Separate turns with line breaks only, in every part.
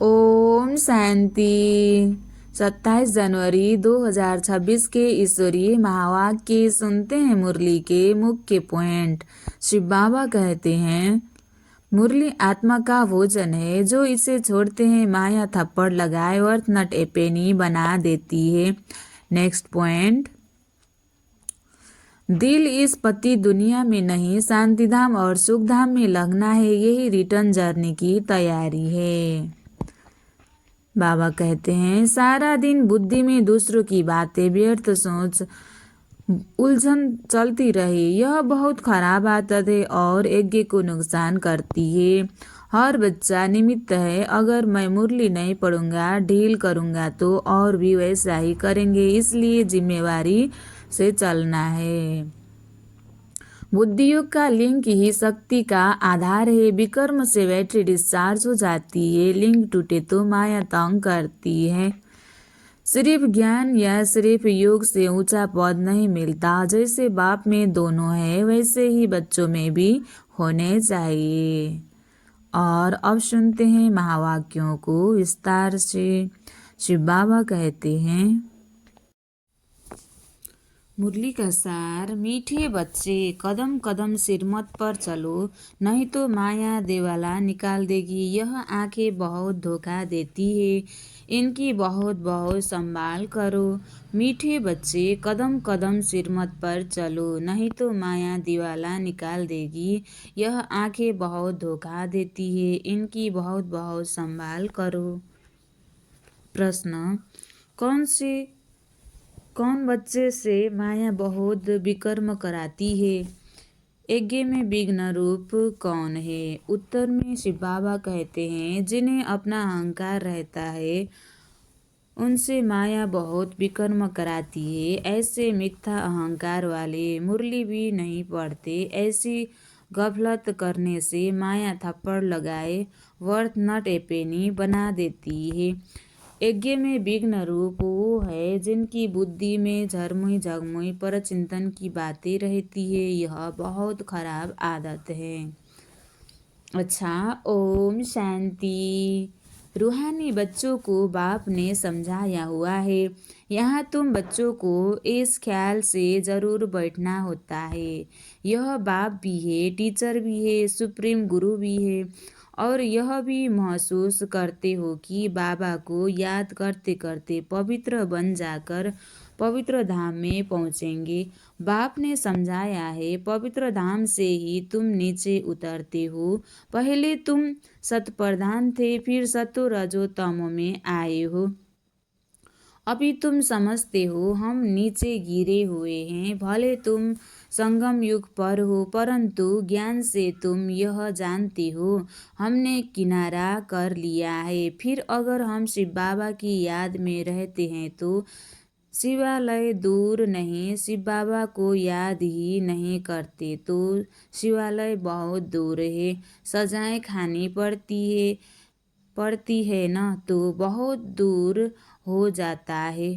ओम शांति। 27 जनवरी 2026 के ईश्वरीय महावाक्य सुनते हैं। मुरली के मुख्य पॉइंट। शिव बाबा कहते हैं, मुरली आत्मा का भोजन है। जो इसे छोड़ते हैं माया थप्पड़ लगाए वर्थ नट ए पेनी बना देती है। Next point. दिल इस पति दुनिया में नहीं, शांतिधाम और सुखधाम में लगना है। यही रिटर्न जर्नी की तैयारी है। बाबा कहते हैं, सारा दिन बुद्धि में दूसरों की बातें, व्यर्थ सोच, उलझन चलती रही। यह बहुत खराब आदत है और यज्ञ को नुकसान करती है। हर बच्चा निमित्त है। अगर मैं मुरली नहीं पढ़ूंगा, ढील करूंगा तो और भी वैसा ही करेंगे। इसलिए जिम्मेवारी से चलना है। बुद्धियोग का लिंक ही शक्ति का आधार है। विकर्म से बैटरी डिस्चार्ज हो जाती है। लिंक टूटे तो माया तंग करती है। सिर्फ ज्ञान या सिर्फ योग से ऊंचा पद नहीं मिलता। जैसे बाप में दोनों है, वैसे ही बच्चों में भी होने चाहिए। और अब सुनते हैं महावाक्यों को विस्तार से। शिव बाबा कहते हैं, मुरली का सार। मीठे बच्चे, कदम कदम सिर मत पर चलो, नहीं तो माया देवाला निकाल देगी। यह आंखें बहुत धोखा देती है, इनकी बहुत बहुत संभाल करो। मीठे बच्चे, कदम कदम सिर मत पर चलो, नहीं तो माया दीवाला निकाल देगी। यह आंखें बहुत धोखा देती है, इनकी बहुत बहुत संभाल करो। प्रश्न, कौन बच्चे से माया बहुत विकर्म कराती है? यज्ञ में विघ्न रूप कौन है? उत्तर में शिव बाबा कहते हैं, जिन्हें अपना अहंकार रहता है उनसे माया बहुत विकर्म कराती है। ऐसे मिथ्या अहंकार वाले मुरली भी नहीं पढ़ते। ऐसी गफलत करने से माया थप्पड़ लगाए वर्थ नट ए पेनी बना देती है। यज्ञ में विघ्न रूप वो है जिनकी बुद्धि में झरमुई झगमुई पर चिंतन की बातें रहती है। यह बहुत खराब आदत है। अच्छा, ओम शांति। रूहानी बच्चों को बाप ने समझाया हुआ है। यहाँ तुम बच्चों को इस ख्याल से जरूर बैठना होता है, यह बाप भी है, टीचर भी है, सुप्रीम गुरु भी है। और यह भी महसूस करते हो कि बाबा को याद करते करते पवित्र बन जाकर पवित्र धाम में पहुँचेंगे। बाप ने समझाया है, पवित्र धाम से ही तुम नीचे उतरते हो। पहले तुम सतप्रधान थे, फिर सतो रजो तमो में आए हो। अभी तुम समझते हो हम नीचे गिरे हुए हैं। भले तुम संगम युग पर हो, परंतु ज्ञान से तुम यह जानते हो हमने किनारा कर लिया है। फिर अगर हम शिव बाबा की याद में रहते हैं तो शिवालय दूर नहीं। शिव बाबा को याद ही नहीं करते तो शिवालय बहुत दूर है। सजाएं खानी पड़ती है ना, तो बहुत दूर हो जाता है।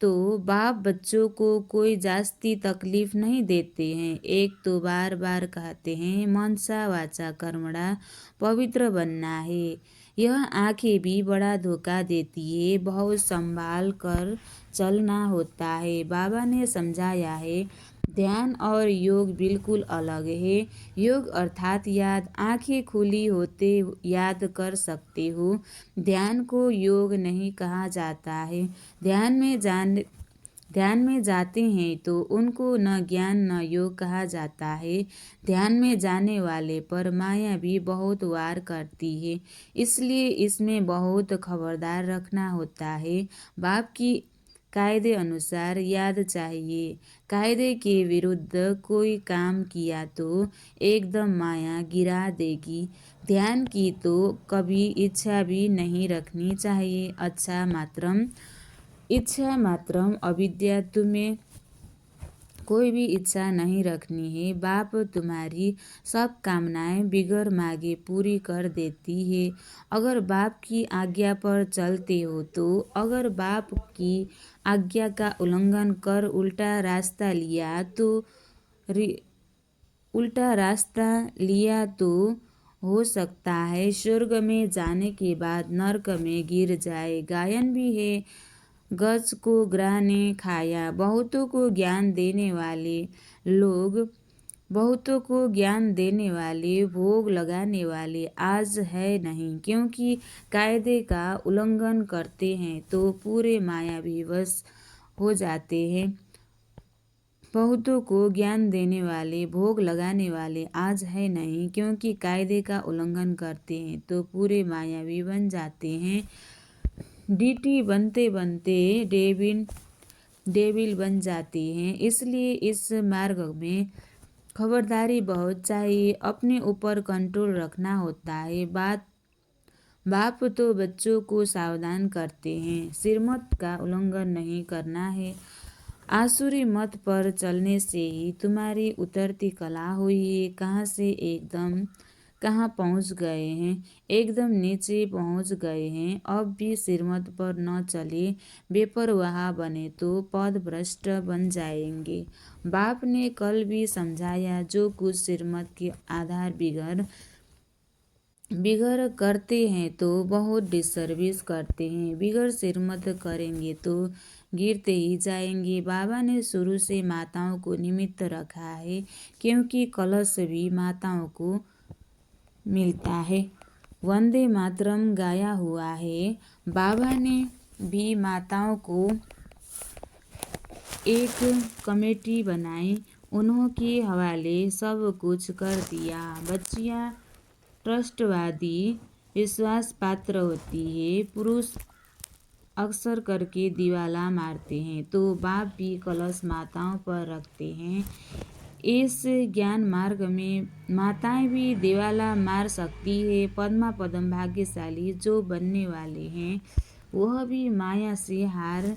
तो बाप बच्चों को कोई जास्ती तकलीफ नहीं देते हैं। एक तो बार बार कहते हैं मनसा वाचा कर्मणा पवित्र बनना है। यह आंखें भी बड़ा धोखा देती है, बहुत संभाल कर चलना होता है। बाबा ने समझाया है, ध्यान और योग बिल्कुल अलग है। योग अर्थात याद, आंखें खुली होते याद कर सकते हो। ध्यान को योग नहीं कहा जाता है। ध्यान में जाते हैं तो उनको न ज्ञान न योग कहा जाता है। ध्यान में जाने वाले पर माया भी बहुत वार करती है, इसलिए इसमें बहुत खबरदार रखना होता है। बाप की कायदे अनुसार याद चाहिए। कायदे के विरुद्ध कोई काम किया तो एकदम माया गिरा देगी। ध्यान की तो कभी इच्छा भी नहीं रखनी चाहिए। इच्छा मात्रम अविद्या। तुम्हें कोई भी इच्छा नहीं रखनी है। बाप तुम्हारी सब कामनाएं बिगर मांगे पूरी कर देती है, अगर बाप की आज्ञा पर चलते हो तो। अगर बाप की आज्ञा का उल्लंघन कर उल्टा रास्ता लिया तो हो सकता है स्वर्ग में जाने के बाद नर्क में गिर जाए। गायन भी है, गज को ग्रह ने खाया। बहुतों को ज्ञान देने वाले लोग, बहुतों को ज्ञान देने वाले, भोग लगाने वाले आज है नहीं, क्योंकि कायदे का उल्लंघन करते हैं तो पूरे मायावी वश हो जाते हैं। बहुतों को ज्ञान देने वाले, भोग लगाने वाले आज है नहीं, क्योंकि कायदे का उल्लंघन करते हैं तो पूरे मायावी बन जाते हैं। डीटी बनते बनते डेविल बन जाती हैं। इसलिए इस मार्ग में खबरदारी बहुत चाहिए, अपने ऊपर कंट्रोल रखना होता है। बाप तो बच्चों को सावधान करते हैं, श्रीमत का उल्लंघन नहीं करना है। आसुरी मत पर चलने से ही तुम्हारी उतरती कला हुई है। कहाँ से एकदम कहाँ पहुँच गए हैं, एकदम नीचे पहुँच गए हैं। अब भी श्रीमत पर न चले, बेपरवाह बने तो पद भ्रष्ट बन जाएंगे। बाप ने कल भी समझाया, जो कुछ श्रीमत के आधार बिगड़ करते हैं तो बहुत डिसर्विस करते हैं। बिगड़ श्रीमत करेंगे तो गिरते ही जाएंगे। बाबा ने शुरू से माताओं को निमित्त रखा है, क्योंकि कलश भी माताओं को मिलता है। वंदे मातरम गाया हुआ है। बाबा ने भी माताओं को एक कमेटी बनाई, उन्होंने हवाले सब कुछ कर दिया। बच्चियाँ ट्रस्टवादी, विश्वास पात्र होती है। पुरुष अक्सर करके दिवाला मारते हैं तो बाप भी कलश माताओं पर रखते हैं। इस ज्ञान मार्ग में माताएं भी दिवाला मार सकती है। पद्मा पदम भाग्यशाली जो बनने वाले हैं वह भी माया से हार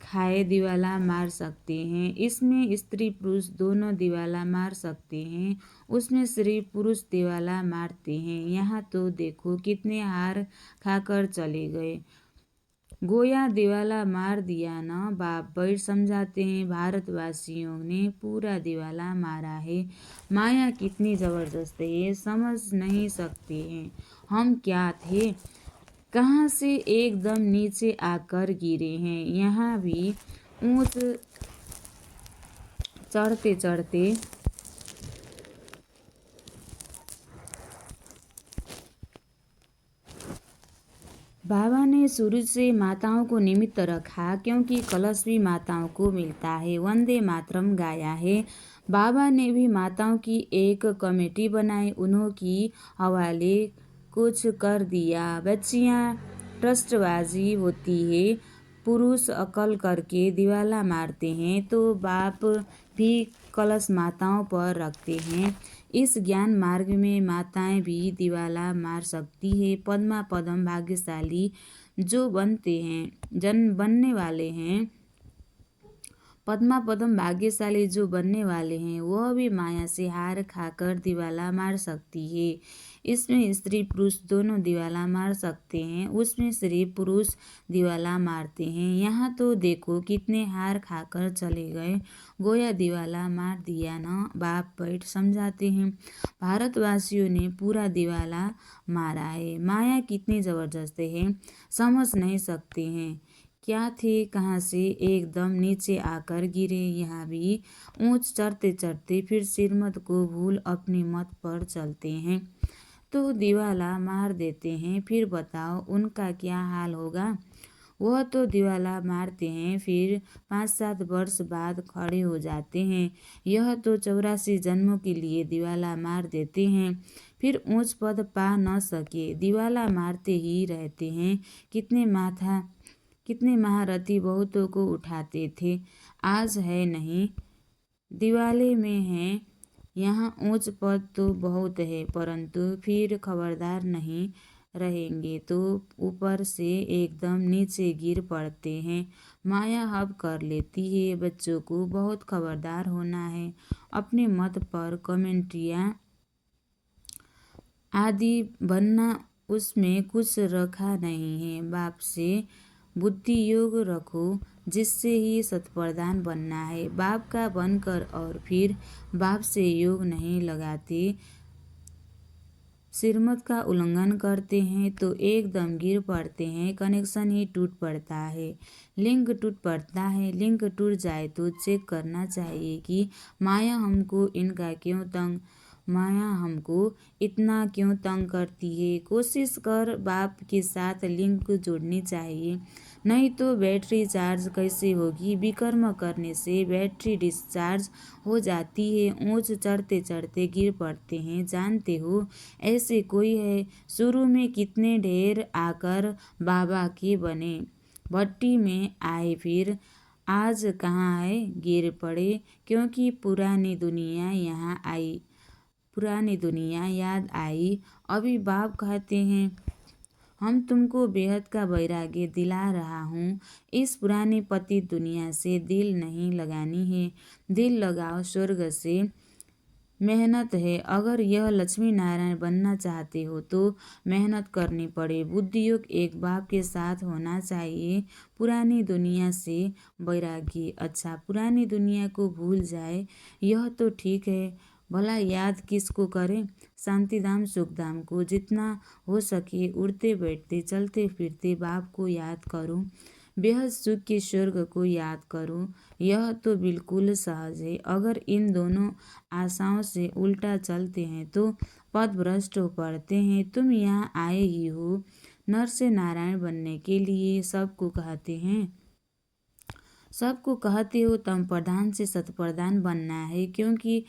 खाए दिवाला मार सकते हैं। इसमें स्त्री पुरुष दोनों दिवाला मार सकते हैं, उसमें स्त्री पुरुष दिवाला मारते हैं। यहाँ तो देखो कितने हार खाकर चले गए। गोया दिवाला मार दिया न। बाप बैठ समझाते हैं, भारतवासियों ने पूरा दिवाला मारा है। माया कितनी जबरदस्त है, समझ नहीं सकते हैं। हम क्या थे, कहाँ से एकदम नीचे आकर गिरे हैं। यहाँ भी ऊंच चढ़ते चढ़ते बाबा ने शुरू से माताओं को निमित्त रखा, क्योंकि कलश भी माताओं को मिलता है। वंदे मातरम गाया है। बाबा ने भी माताओं की एक कमेटी बनाई, उन्होंने हवाले कुछ कर दिया। बच्चियाँ ट्रस्टबाजी होती है, पुरुष अकल करके दिवाला मारते हैं तो बाप भी कलश माताओं पर रखते हैं। इस ज्ञान मार्ग में माताएं भी दिवाला मार सकती है। पद्मा पदम भाग्यशाली जो बनने वाले हैं, पद्मा पदम भाग्यशाली जो बनने वाले हैं वह भी माया से हार खाकर दिवाला मार सकती है। इसमें स्त्री पुरुष दोनों दिवाला मार सकते हैं, उसमें स्त्री पुरुष दिवाला मारते हैं। यहाँ तो देखो कितने हार खाकर चले गए। गोया दिवाला मार दिया न। बाप बैठ समझाते हैं, भारतवासियों ने पूरा दिवाला मारा है। माया कितनी जबरदस्त है, समझ नहीं सकते हैं। क्या थे, कहाँ से एकदम नीचे आकर गिरे। यहाँ भी ऊंच चढ़ते चढ़ते फिर श्रीमत को भूल अपनी मत पर चलते हैं तो दिवाला मार देते हैं। फिर बताओ उनका क्या हाल होगा। वह तो दिवाला मारते हैं, फिर 5-7 वर्ष बाद खड़े हो जाते हैं। यह तो 84 जन्मों के लिए दिवाला मार देते हैं, फिर ऊंच पद पा न सके, दिवाला मारते ही रहते हैं। कितने महारथी बहुतों को उठाते थे, आज है नहीं, दिवाले में हैं। यहाँ ऊंच पद तो बहुत है, परंतु फिर खबरदार नहीं रहेंगे तो ऊपर से एकदम नीचे गिर पड़ते हैं। माया हब कर लेती है। बच्चों को बहुत खबरदार होना है। अपने मत पर कमेंट्रियाँ आदि बनना, उसमें कुछ रखा नहीं है। बाप से बुद्धि योग रखो, जिससे ही सत्प्रधान बनना है। बाप का बनकर और फिर बाप से योग नहीं लगाते श्रीमत का उल्लंघन करते हैं तो एकदम गिर पड़ते हैं, कनेक्शन ही टूट पड़ता है, लिंक टूट पड़ता है। लिंक टूट जाए तो चेक करना चाहिए कि माया हमको इतना क्यों तंग करती है। कोशिश कर बाप के साथ लिंक जोड़नी चाहिए, नहीं तो बैटरी चार्ज कैसे होगी। विकर्म करने से बैटरी डिस्चार्ज हो जाती है, ऊंच चढ़ते चढ़ते गिर पड़ते हैं। जानते हो ऐसे कोई है, शुरू में कितने ढेर आकर बाबा के बने, भट्टी में आए, फिर आज कहाँ है, गिर पड़े क्योंकि पुरानी दुनिया याद आई। अभी बाप कहते हैं हम तुमको बेहद का वैराग्य दिला रहा हूँ, इस पुरानी पतित दुनिया से दिल नहीं लगानी है, दिल लगाओ स्वर्ग से। मेहनत है, अगर यह लक्ष्मी नारायण बनना चाहते हो तो मेहनत करनी पड़े। बुद्धियोग एक बाप के साथ होना चाहिए। पुरानी दुनिया से वैराग्य, अच्छा पुरानी दुनिया को भूल जाए यह तो ठीक है, भला याद किसको करें। शांतिधाम सुखधाम को, जितना हो सके उड़ते बैठते चलते फिरते बाप को याद करो, बेहद सुख के स्वर्ग को याद करो। यह तो बिल्कुल सहज है। अगर इन दोनों आशाओं से उल्टा चलते हैं तो पद भ्रष्ट हो पड़ते हैं। तुम यहाँ आए ही हो नर से नारायण बनने के लिए, सबको कहते हो तम प्रधान से शतप्रधान बनना है, क्योंकि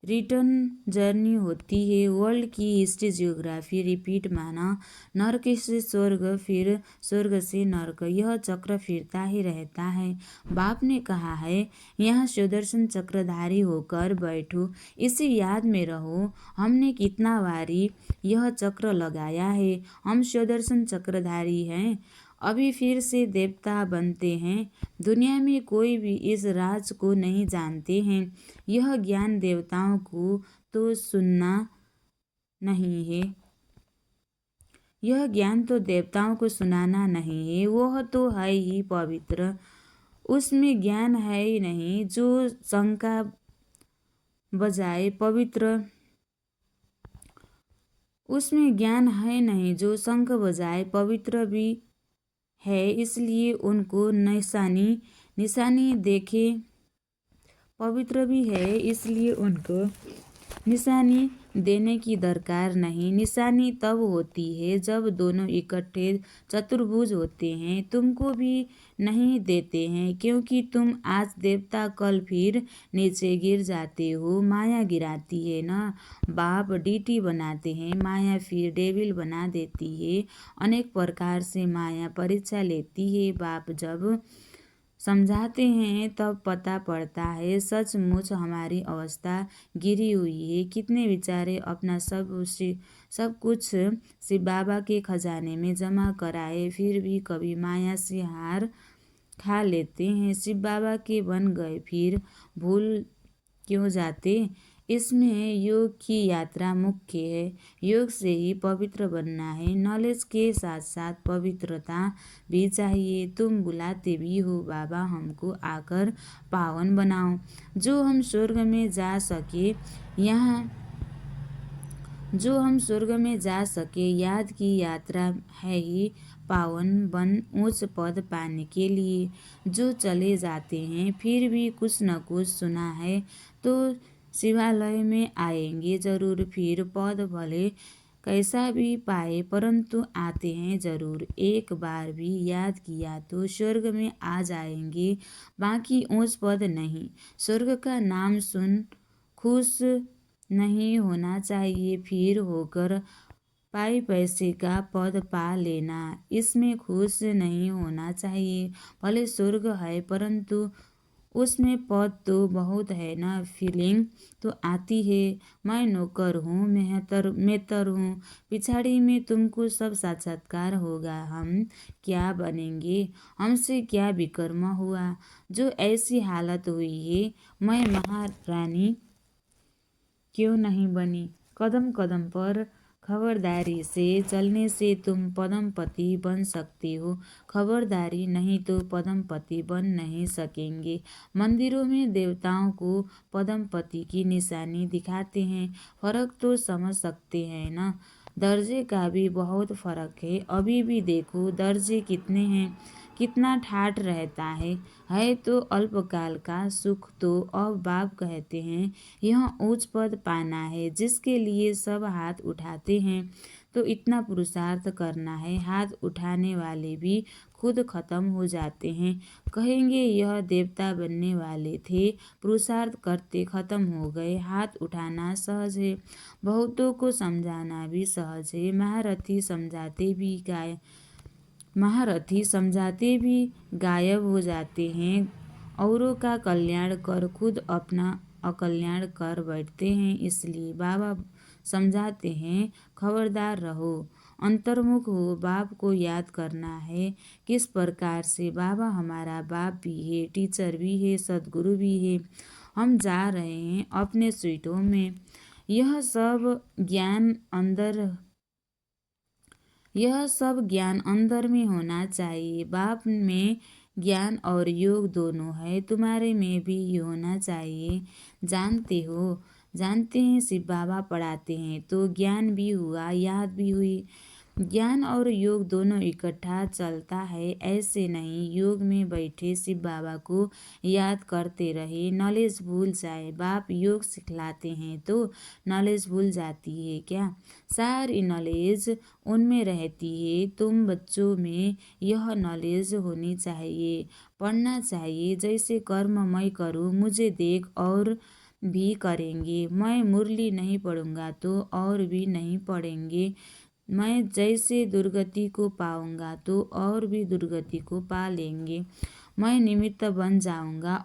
रिटर्न जर्नी होती है। वर्ल्ड की हिस्ट्री जियोग्राफी रिपीट माना, नरक से स्वर्ग फिर स्वर्ग से नरक, यह चक्र फिरता ही रहता है। बाप ने कहा है यहाँ सुदर्शन चक्रधारी होकर बैठो, इसी याद में रहो। हमने कितना बारी यह चक्र लगाया है, हम सुदर्शन चक्रधारी हैं, अभी फिर से देवता बनते हैं। दुनिया में कोई भी इस राज को नहीं जानते हैं। यह ज्ञान देवताओं को तो सुनना नहीं है, यह ज्ञान तो देवताओं को सुनाना नहीं है, वह तो है ही पवित्र, उसमें ज्ञान है ही नहीं जो शंका बजाए पवित्र, उसमें ज्ञान है नहीं जो शंख बजाए पवित्र भी है, इसलिए उनको निशानी देखे, पवित्र भी है इसलिए उनको निशानी देने की दरकार नहीं। निशानी तब होती है जब दोनों इकट्ठे चतुर्भुज होते हैं। तुमको भी नहीं देते हैं क्योंकि तुम आज देवता कल फिर नीचे गिर जाते हो। माया गिराती है ना, बाप डीटी बनाते हैं, माया फिर डेविल बना देती है। अनेक प्रकार से माया परीक्षा लेती है। बाप जब समझाते हैं तब पता पड़ता है सचमुच हमारी अवस्था गिरी हुई है। कितने बेचारे अपना सब कुछ शिव बाबा के खजाने में जमा कराए, फिर भी कभी माया से हार खा लेते हैं। शिव बाबा के बन गए फिर भूल क्यों जाते। इसमें योग की यात्रा मुख्य है, योग से ही पवित्र बनना है। नॉलेज के साथ साथ पवित्रता भी चाहिए। तुम बुलाते भी हो बाबा हमको आकर पावन बनाओ, जो हम स्वर्ग में जा सके। याद की यात्रा है ही पावन बन ऊंच पद पाने के लिए। जो चले जाते हैं फिर भी कुछ न कुछ सुना है तो शिवालय में आएंगे जरूर, फिर पद भले कैसा भी पाए परंतु आते हैं जरूर। एक बार भी याद किया तो स्वर्ग में आ जाएंगे, बाकी ऊंच पद नहीं। स्वर्ग का नाम सुन खुश नहीं होना चाहिए, फिर होकर पाई पैसे का पद पा लेना, इसमें खुश नहीं होना चाहिए। भले स्वर्ग है परंतु उसमें पद तो बहुत है ना, फीलिंग तो आती है मैं नौकर हूँ, मेहतर हूँ। पिछाड़ी में तुमको सब साक्षात्कार होगा, हम क्या बनेंगे, हमसे क्या विकर्म हुआ जो ऐसी हालत हुई है। मैं महारानी क्यों नहीं बनी। कदम कदम पर खबरदारी से चलने से तुम पद्मपति बन सकते हो, खबरदारी नहीं तो पद्मपति बन नहीं सकेंगे। मंदिरों में देवताओं को पद्मपति की निशानी दिखाते हैं, फर्क तो समझ सकते हैं ना। दर्जे का भी बहुत फर्क है, अभी भी देखो दर्जे कितने हैं, कितना ठाठ रहता है तो अल्पकाल का सुख। तो अब बाप कहते हैं यह उच्च पद पाना है जिसके लिए सब हाथ उठाते हैं, तो इतना पुरुषार्थ करना है। हाथ उठाने वाले भी खुद खत्म हो जाते हैं, कहेंगे यह देवता बनने वाले थे, पुरुषार्थ करते खत्म हो गए। हाथ उठाना सहज है, बहुतों को समझाना भी सहज है। महारथी समझाते भी गायब हो जाते हैं, औरों का कल्याण कर खुद अपना अकल्याण कर बैठते हैं। इसलिए बाबा समझाते हैं खबरदार रहो, अंतर्मुख हो, बाप को याद करना है। किस प्रकार से बाबा हमारा बाप भी है, टीचर भी है, सदगुरु भी है। हम जा रहे हैं अपने स्वीटों में। यह सब ज्ञान अंदर में होना चाहिए। बाप में ज्ञान और योग दोनों है, तुम्हारे में भी ये होना चाहिए। जानते हैं शिव बाबा पढ़ाते हैं तो ज्ञान भी हुआ, याद भी हुई। ज्ञान और योग दोनों इकट्ठा चलता है, ऐसे नहीं योग में बैठे शिव बाबा को याद करते रहे, नॉलेज भूल जाए। बाप योग सिखलाते हैं तो नॉलेज भूल जाती है क्या? सारी नॉलेज उनमें रहती है। तुम बच्चों में यह नॉलेज होनी चाहिए, पढ़ना चाहिए। जैसे कर्म मैं करूँ, मुझे देख और भी करेंगे। मैं मुरली नहीं पढ़ूंगा तो और भी नहीं पढ़ेंगे। मैं जैसे दुर्गति को पाऊंगा तो और भी दुर्गति को पा लेंगे। मैं निमित्त बन जाऊंगा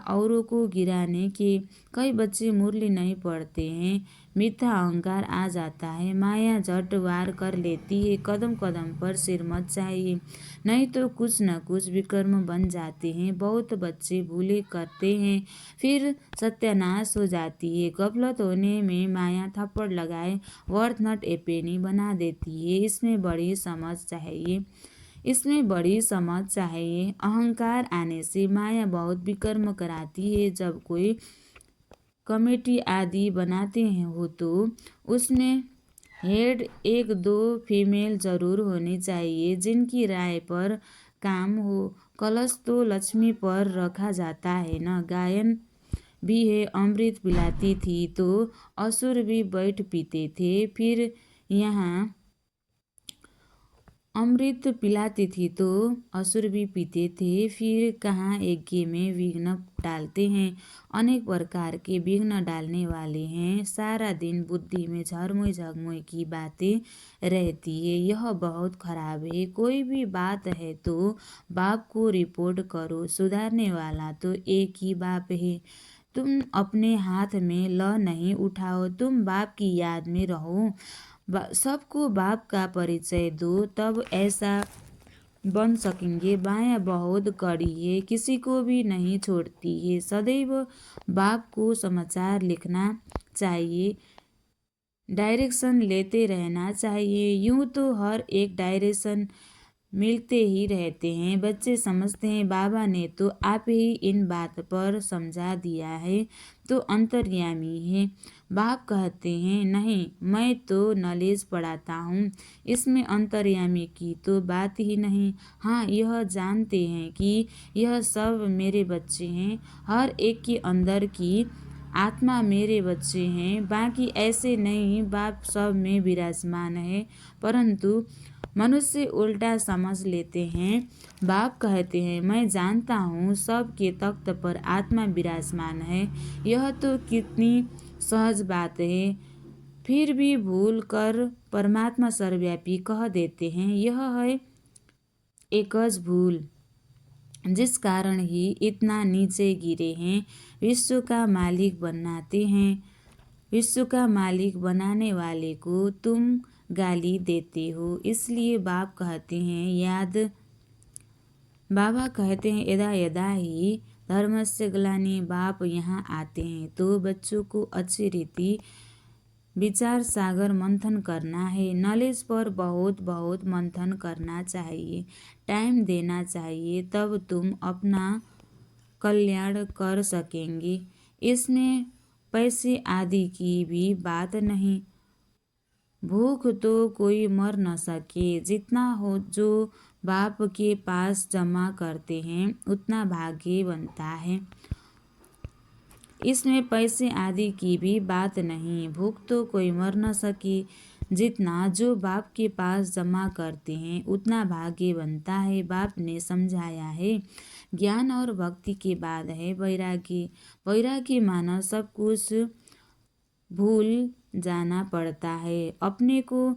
औरों को गिराने के। कई बच्चे मुरली नहीं पढ़ते हैं, मिथ्या अहंकार आ जाता है, माया झट वार कर लेती है। कदम कदम पर सिर मत चाहिए, नहीं तो कुछ न कुछ विकर्म बन जाते हैं। बहुत बच्चे भूले करते हैं, फिर सत्यानाश हो जाती है। गफलत होने में माया थप्पड़ लगाए वर्थ नॉट ए पेनी बना देती है। इसमें बड़ी समझ चाहिए। अहंकार आने से माया बहुत विकर्म कराती है। जब कोई कमेटी आदि बनाते हैं हो तो उसमें हेड 1-2 फीमेल जरूर होनी चाहिए जिनकी राय पर काम हो। कलश तो लक्ष्मी पर रखा जाता है न। गायन भी है, अमृत पिलाती थी तो असुर भी बैठ पीते थे। फिर यहाँ अमृत पिलाती थी तो असुर भी पीते थे। फिर कहाँ यज्ञ में विघ्न डालते हैं। अनेक प्रकार के विघ्न डालने वाले हैं। सारा दिन बुद्धि में झरमोई झगमोई की बातें रहती है, यह बहुत खराब है। कोई भी बात है तो बाप को रिपोर्ट करो, सुधारने वाला तो एक ही बाप है। तुम अपने हाथ में नहीं उठाओ, तुम बाप की याद में रहो। सबको बाप का परिचय दो, तब ऐसा बन सकेंगे। माया बहुत कड़ी है, किसी को भी नहीं छोड़ती है। सदैव बाप को समाचार लिखना चाहिए, डायरेक्शन लेते रहना चाहिए। यूं तो हर एक डायरेक्शन मिलते ही रहते हैं। बच्चे समझते हैं बाबा ने तो आप ही इन बात पर समझा दिया है, तो अंतर्यामी है। बाप कहते हैं नहीं, मैं तो नॉलेज पढ़ाता हूँ, इसमें अंतर्यामी की तो बात ही नहीं। हाँ, यह जानते हैं कि यह सब मेरे बच्चे हैं, हर एक के अंदर की आत्मा मेरे बच्चे हैं। बाकी ऐसे नहीं, बाप सब में विराजमान है, परंतु मनुष्य उल्टा समझ लेते हैं। बाप कहते हैं मैं जानता हूँ सबके तख्त पर आत्मा विराजमान है। यह तो कितनी सहज बात है, फिर भी भूल कर परमात्मा सर्वव्यापी कह देते हैं। यह है एकज भूल, जिस कारण ही इतना नीचे गिरे हैं। विश्व का मालिक बनाने वाले को तुम गाली देते हो। इसलिए बाबा कहते हैं यदा यदा ही धर्मस्य ग्लानि बाप यहाँ आते हैं। तो बच्चों को अच्छी रीति विचार सागर मंथन करना है। नॉलेज पर बहुत बहुत मंथन करना चाहिए, टाइम देना चाहिए, तब तुम अपना कल्याण कर सकेंगे। इसमें पैसे आदि की भी बात नहीं। भूख तो कोई मर न सके। जितना हो जो बाप के पास जमा करते हैं उतना भाग्य बनता है। इसमें पैसे आदि की भी बात नहीं। भूख तो कोई मर न सके। जितना जो बाप के पास जमा करते हैं उतना भाग्य बनता है। बाप ने समझाया है, ज्ञान और भक्ति के बाद है वैराग्य। वैराग्य माना सब कुछ भूल जाना पड़ता है, अपने को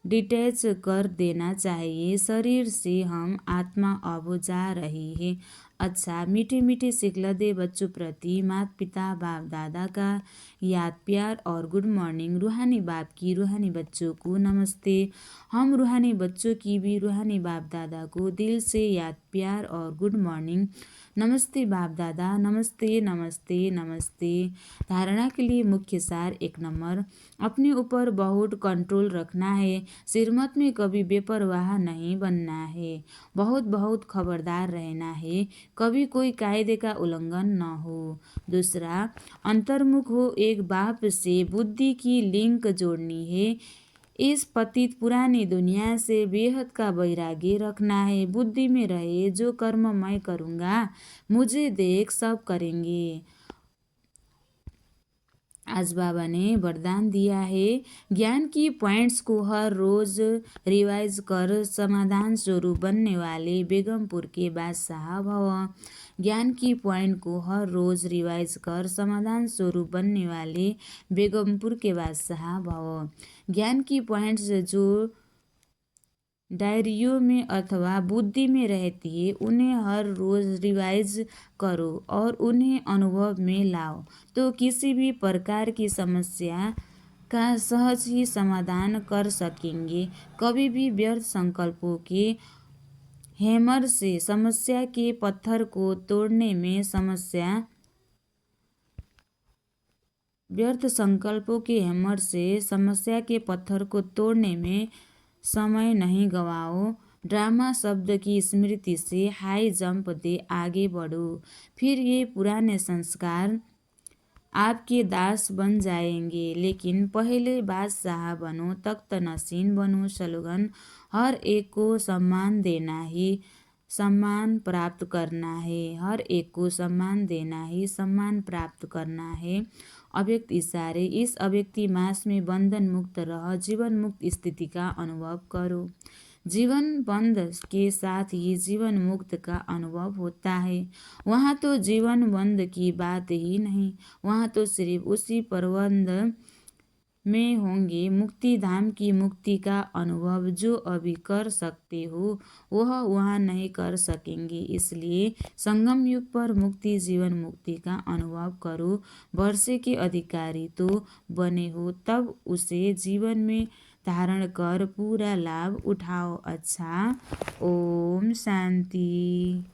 डिटैच कर देना चाहिए। शरीर से हम आत्मा अब जा रही है। अच्छा, मीठे मीठे सिखलदे बच्चों प्रति माता पिता बाप दादा का याद प्यार और गुड मॉर्निंग। रूहानी बाप की रूहानी बच्चों को नमस्ते। हम रूहानी बच्चों की भी रूहानी बाप दादा को दिल से याद प्यार और गुड मॉर्निंग। नमस्ते बाप दादा, नमस्ते नमस्ते नमस्ते। धारणा के लिए मुख्य सार 1 नंबर, अपने ऊपर बहुत कंट्रोल रखना है। सिरमत में कभी बेपरवाह नहीं बनना है। बहुत बहुत खबरदार रहना है, कभी कोई कायदे का उल्लंघन न हो। दूसरा, अंतर्मुख हो। एक बाप से बुद्धि की लिंक जोड़नी है। इस पतित पुरानी दुनिया से बेहद का वैराग्य रखना है। बुद्धि में रहे जो कर्म मैं करूँगा मुझे देख सब करेंगे। आज बाबा ने वरदान दिया है, ज्ञान की पॉइंट्स को हर रोज रिवाइज कर समाधान स्वरूप बनने वाले बेगमपुर के बादशाह भव। ज्ञान की पॉइंट को हर रोज रिवाइज कर समाधान स्वरूप बनने वाले बेगमपुर के बादशाह भव। ज्ञान की पॉइंट्स जो डायरियों में अथवा बुद्धि में रहती है उन्हें हर रोज रिवाइज करो और उन्हें अनुभव में लाओ तो किसी भी प्रकार की समस्या का सहज ही समाधान कर सकेंगे। कभी भी व्यर्थ संकल्पों के हैमर से समस्या के पत्थर को तोड़ने में व्यर्थ संकल्पों के हैमर से समस्या के पत्थर को तोड़ने में समय नहीं गवाओ। ड्रामा शब्द की स्मृति से हाई जंप दे आगे बढ़ो। फिर ये पुराने संस्कार आपके दास बन जाएंगे। लेकिन पहले बादशाह बनो, तख्त नशीन बनो। स्लोगन, हर एक को सम्मान देना ही सम्मान प्राप्त करना है। हर एक को सम्मान देना ही सम्मान प्राप्त करना है। अव्यक्त इशारे, इस अव्यक्ति मास में बंधन मुक्त रह जीवन मुक्त स्थिति का अनुभव करो। जीवन बंध के साथ ही जीवन मुक्त का अनुभव होता है। वहाँ तो जीवन बंध की बात ही नहीं, वहाँ तो सिर्फ उसी प्रबंध में होंगे मुक्ति धाम की मुक्ति का अनुभव। जो अभी कर सकते हो वह वहाँ नहीं कर सकेंगे। इसलिए संगम युग पर मुक्ति जीवन मुक्ति का अनुभव करो। वर्षे के अधिकारी तो बने हो, तब उसे जीवन में धारण कर पूरा लाभ उठाओ। अच्छा, ओम शांति।